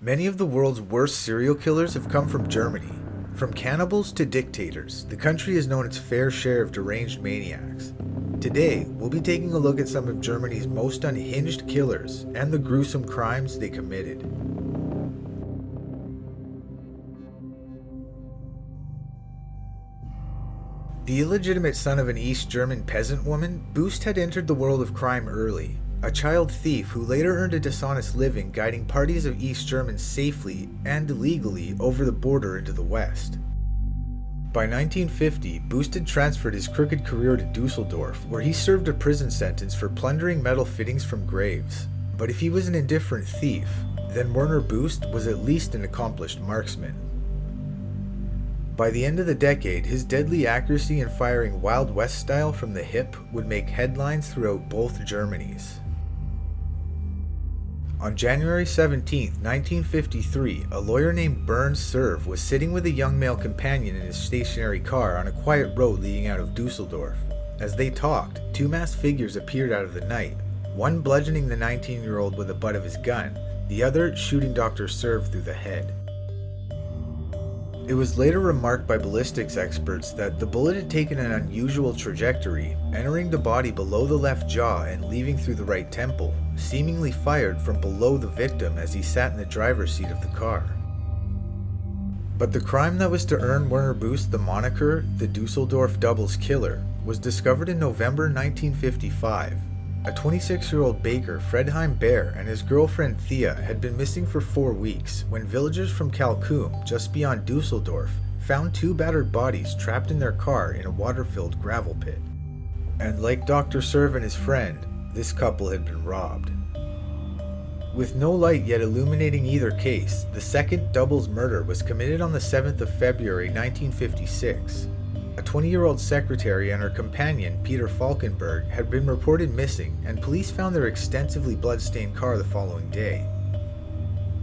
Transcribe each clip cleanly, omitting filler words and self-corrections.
Many of the world's worst serial killers have come from Germany. From cannibals to dictators, the country has known its fair share of deranged maniacs. Today, we'll be taking a look at some of Germany's most unhinged killers and the gruesome crimes they committed. The illegitimate son of an East German peasant woman, Boost had entered the world of crime early. A child thief who later earned a dishonest living guiding parties of East Germans safely and legally over the border into the West. By 1950, Boost had transferred his crooked career to Dusseldorf, where he served a prison sentence for plundering metal fittings from graves. But if he was an indifferent thief, then Werner Boost was at least an accomplished marksman. By the end of the decade, his deadly accuracy in firing Wild West style from the hip would make headlines throughout both Germanys. On January 17, 1953, a lawyer named Bernd Serve was sitting with a young male companion in his stationary car on a quiet road leading out of Dusseldorf. As they talked, two masked figures appeared out of the night, one bludgeoning the 19-year-old with the butt of his gun, the other shooting Dr. Serve through the head. It was later remarked by ballistics experts that the bullet had taken an unusual trajectory, entering the body below the left jaw and leaving through the right temple, seemingly fired from below the victim as he sat in the driver's seat of the car. But the crime that was to earn Werner Boost the moniker, the Dusseldorf Doubles Killer, was discovered in November 1955. A 26-year-old baker, Fredheim Baer, and his girlfriend Thea had been missing for 4 weeks when villagers from Kalkum, just beyond Dusseldorf, found two battered bodies trapped in their car in a water-filled gravel pit. And like Dr. Serve and his friend, this couple had been robbed. With no light yet illuminating either case, the second doubles murder was committed on the 7th of February 1956. A 20-year-old secretary and her companion, Peter Falkenberg, had been reported missing, and police found their extensively blood-stained car the following day.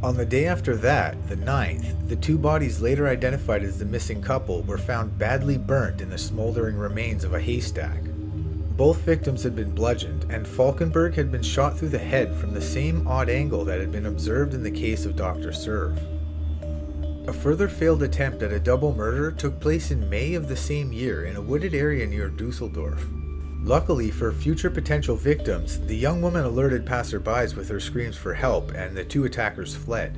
On the day after that, the 9th, the two bodies later identified as the missing couple were found badly burnt in the smoldering remains of a haystack. Both victims had been bludgeoned, and Falkenberg had been shot through the head from the same odd angle that had been observed in the case of Dr. Serve. A further failed attempt at a double murder took place in May of the same year in a wooded area near Dusseldorf. Luckily for future potential victims, the young woman alerted passersby with her screams for help, and the two attackers fled.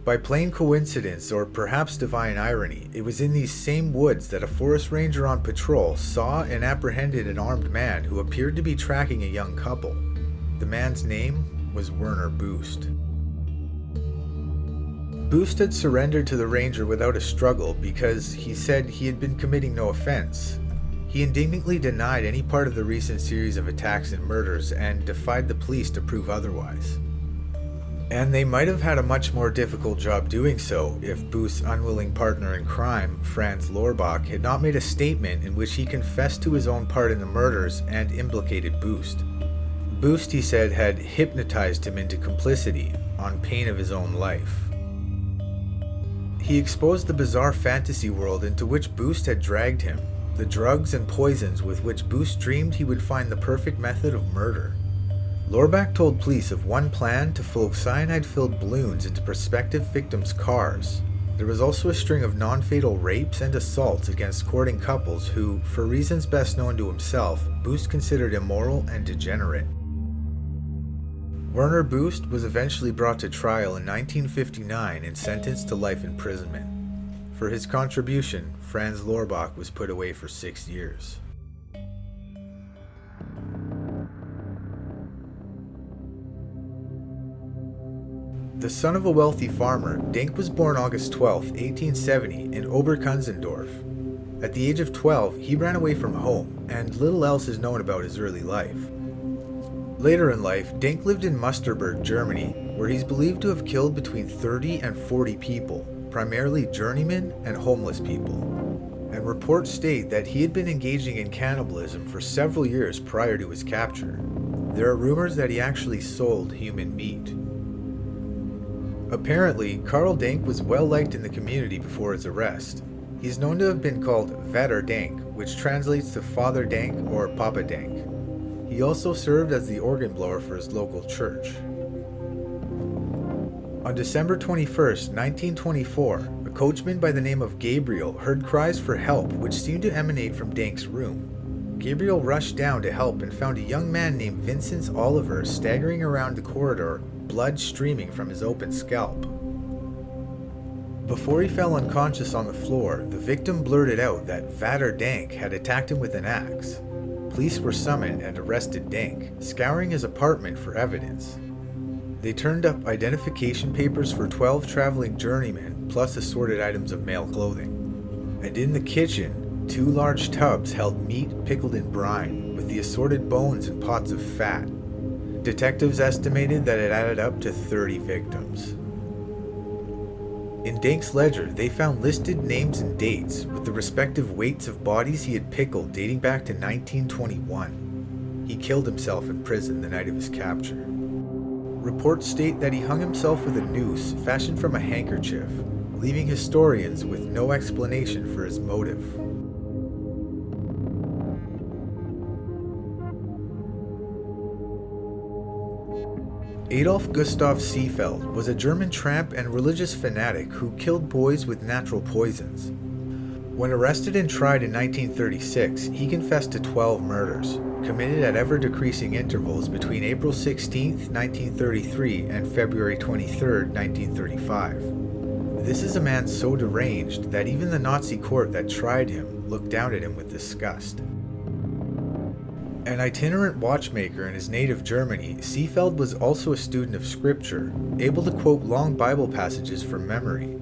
By plain coincidence, or perhaps divine irony, it was in these same woods that a forest ranger on patrol saw and apprehended an armed man who appeared to be tracking a young couple. The man's name was Werner Boost. Boost had surrendered to the ranger without a struggle because he said he had been committing no offense. He indignantly denied any part of the recent series of attacks and murders and defied the police to prove otherwise. And they might have had a much more difficult job doing so if Boost's unwilling partner in crime, Franz Lorbach, had not made a statement in which he confessed to his own part in the murders and implicated Boost. Boost, he said, had hypnotized him into complicity on pain of his own life. He exposed the bizarre fantasy world into which Boost had dragged him, the drugs and poisons with which Boost dreamed he would find the perfect method of murder. Lorbach told police of one plan to flow cyanide-filled balloons into prospective victims' cars. There was also a string of non-fatal rapes and assaults against courting couples who, for reasons best known to himself, Boost considered immoral and degenerate. Werner Boost was eventually brought to trial in 1959 and sentenced to life imprisonment. For his contribution, Franz Lorbach was put away for 6 years. The son of a wealthy farmer, Denke was born August 12, 1870, in Oberkunzendorf. At the age of 12, he ran away from home, and little else is known about his early life. Later in life, Denke lived in Musterberg, Germany, where he's believed to have killed between 30 and 40 people, primarily journeymen and homeless people. And reports state that he had been engaging in cannibalism for several years prior to his capture. There are rumors that he actually sold human meat. Apparently, Karl Denke was well liked in the community before his arrest. He is known to have been called Vater Denke, which translates to Father Denke or Papa Denke. He also served as the organ blower for his local church. On December 21st, 1924, a coachman by the name of Gabriel heard cries for help which seemed to emanate from Denke's room. Gabriel rushed down to help and found a young man named Vincent Oliver staggering around the corridor, blood streaming from his open scalp. Before he fell unconscious on the floor, the victim blurted out that Werner Denke had attacked him with an axe. Police were summoned and arrested Denke, scouring his apartment for evidence. They turned up identification papers for 12 traveling journeymen, plus assorted items of male clothing. And in the kitchen, 2 large tubs held meat pickled in brine, with the assorted bones and pots of fat. Detectives estimated that it added up to 30 victims. In Denke's ledger, they found listed names and dates, with the respective weights of bodies he had pickled dating back to 1921. He killed himself in prison the night of his capture. Reports state that he hung himself with a noose fashioned from a handkerchief, leaving historians with no explanation for his motive. Adolf Gustav Seefeld was a German tramp and religious fanatic who killed boys with natural poisons. When arrested and tried in 1936, he confessed to 12 murders, committed at ever-decreasing intervals between April 16, 1933 and February 23, 1935. This is a man so deranged that even the Nazi court that tried him looked down at him with disgust. An itinerant watchmaker in his native Germany, Seefeld was also a student of scripture, able to quote long Bible passages from memory.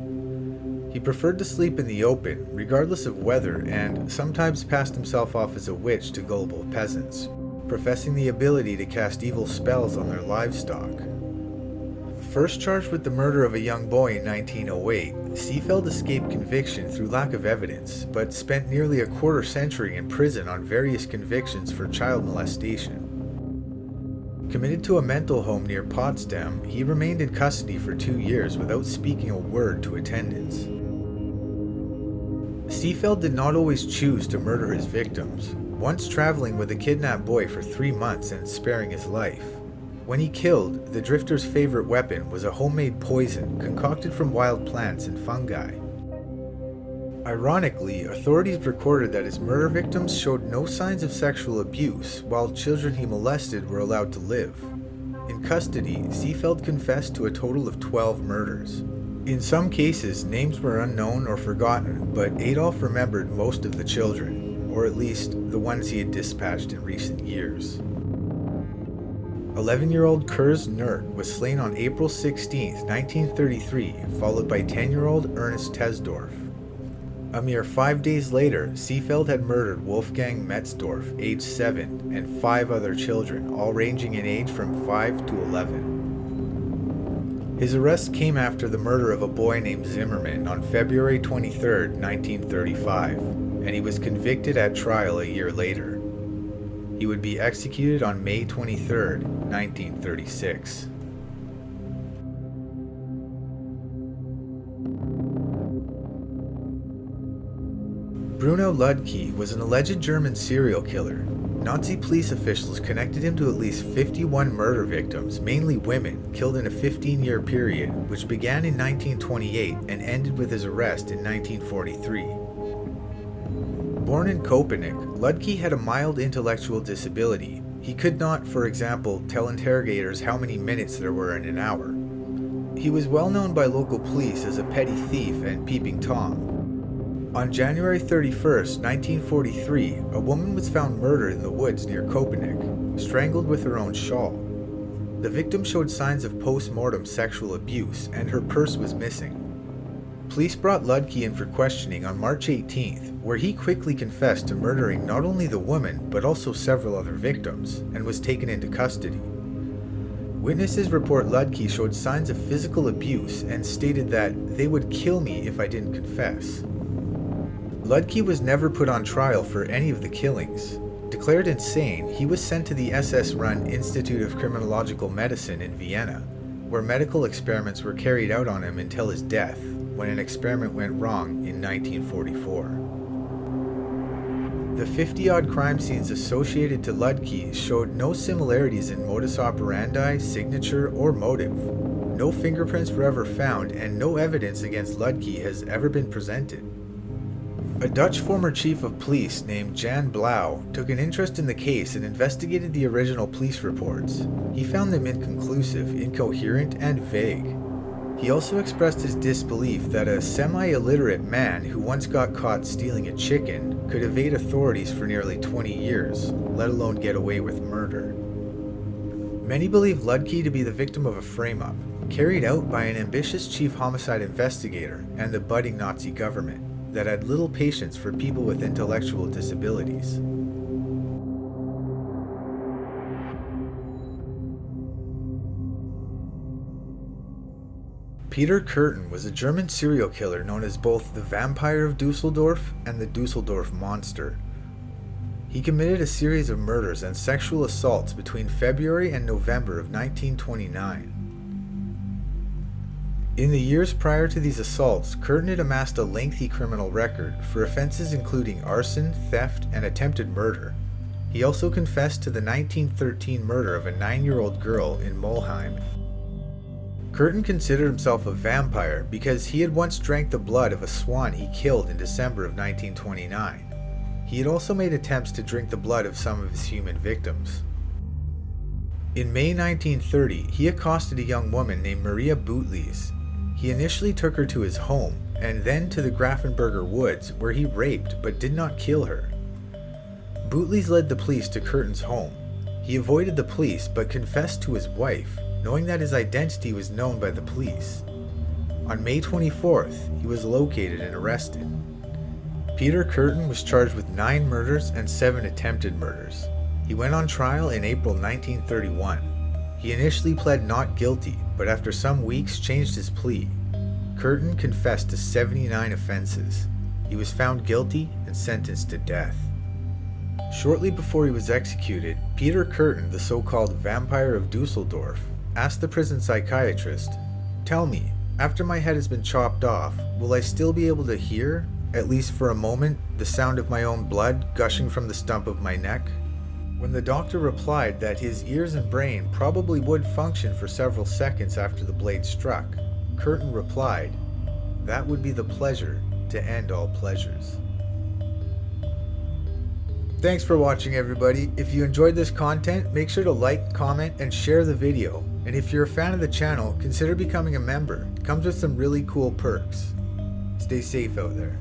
He preferred to sleep in the open, regardless of weather, and sometimes passed himself off as a witch to gullible peasants, professing the ability to cast evil spells on their livestock. First charged with the murder of a young boy in 1908, Seefeld escaped conviction through lack of evidence, but spent nearly a quarter century in prison on various convictions for child molestation. Committed to a mental home near Potsdam, he remained in custody for 2 years without speaking a word to attendants. Seefeld did not always choose to murder his victims, once traveling with a kidnapped boy for 3 months and sparing his life. When he killed, the drifter's favorite weapon was a homemade poison concocted from wild plants and fungi. Ironically, authorities recorded that his murder victims showed no signs of sexual abuse, while children he molested were allowed to live. In custody, Seefeld confessed to a total of 12 murders. In some cases, names were unknown or forgotten, but Adolf remembered most of the children, or at least the ones he had dispatched in recent years. 11-year-old Kurs Nert was slain on April 16, 1933, followed by 10-year-old Ernest Tesdorf. A mere 5 days later, Seefeld had murdered Wolfgang Metzdorf, age 7, and 5 other children, all ranging in age from 5 to 11. His arrest came after the murder of a boy named Zimmerman on February 23, 1935, and he was convicted at trial a year later. He would be executed on May 23, 1936. Bruno Lüdke was an alleged German serial killer. Nazi police officials connected him to at least 51 murder victims, mainly women, killed in a 15-year period, which began in 1928 and ended with his arrest in 1943. Born in Köpenick, Lüdke had a mild intellectual disability. He could not, for example, tell interrogators how many minutes there were in an hour. He was well known by local police as a petty thief and peeping Tom. On January 31, 1943, a woman was found murdered in the woods near Köpenick, strangled with her own shawl. The victim showed signs of post-mortem sexual abuse, and her purse was missing. Police brought Lüdke in for questioning on March 18th, where he quickly confessed to murdering not only the woman, but also several other victims, and was taken into custody. Witnesses report Lüdke showed signs of physical abuse and stated that they would kill me if I didn't confess. Lüdke was never put on trial for any of the killings. Declared insane, he was sent to the SS-run Institute of Criminological Medicine in Vienna, where medical experiments were carried out on him until his death, when an experiment went wrong in 1944. The 50-odd crime scenes associated to Lüdke showed no similarities in modus operandi, signature, or motive. No fingerprints were ever found, and no evidence against Lüdke has ever been presented. A Dutch former chief of police named Jan Blauw took an interest in the case and investigated the original police reports. He found them inconclusive, incoherent, and vague. He also expressed his disbelief that a semi-illiterate man who once got caught stealing a chicken could evade authorities for nearly 20 years, let alone get away with murder. Many believe Lüdke to be the victim of a frame-up, carried out by an ambitious chief homicide investigator and the budding Nazi government that had little patience for people with intellectual disabilities. Peter Kürten was a German serial killer known as both the Vampire of Dusseldorf and the Dusseldorf Monster. He committed a series of murders and sexual assaults between February and November of 1929. In the years prior to these assaults, Kürten had amassed a lengthy criminal record for offenses including arson, theft, and attempted murder. He also confessed to the 1913 murder of a 9-year-old girl in Mulheim. Kürten considered himself a vampire because he had once drank the blood of a swan he killed in December of 1929. He had also made attempts to drink the blood of some of his human victims. In May 1930, he accosted a young woman named Maria Bootleys. He initially took her to his home, and then to the Grafenberger woods, where he raped but did not kill her. Bootleys led the police to Kürten's home. He avoided the police but confessed to his wife, knowing that his identity was known by the police. On May 24th, he was located and arrested. Peter Kürten was charged with 9 murders and 7 attempted murders. He went on trial in April 1931. He initially pled not guilty, but after some weeks changed his plea. Kürten confessed to 79 offenses. He was found guilty and sentenced to death. Shortly before he was executed, Peter Kürten, the so-called Vampire of Dusseldorf, asked the prison psychiatrist, "Tell me, after my head has been chopped off, will I still be able to hear, at least for a moment, the sound of my own blood gushing from the stump of my neck?" When the doctor replied that his ears and brain probably would function for several seconds after the blade struck, Kürten replied, "That would be the pleasure to end all pleasures." Thanks for watching, everybody. If you enjoyed this content, make sure to like, comment, and share the video. And if you're a fan of the channel, consider becoming a member. It comes with some really cool perks. Stay safe out there.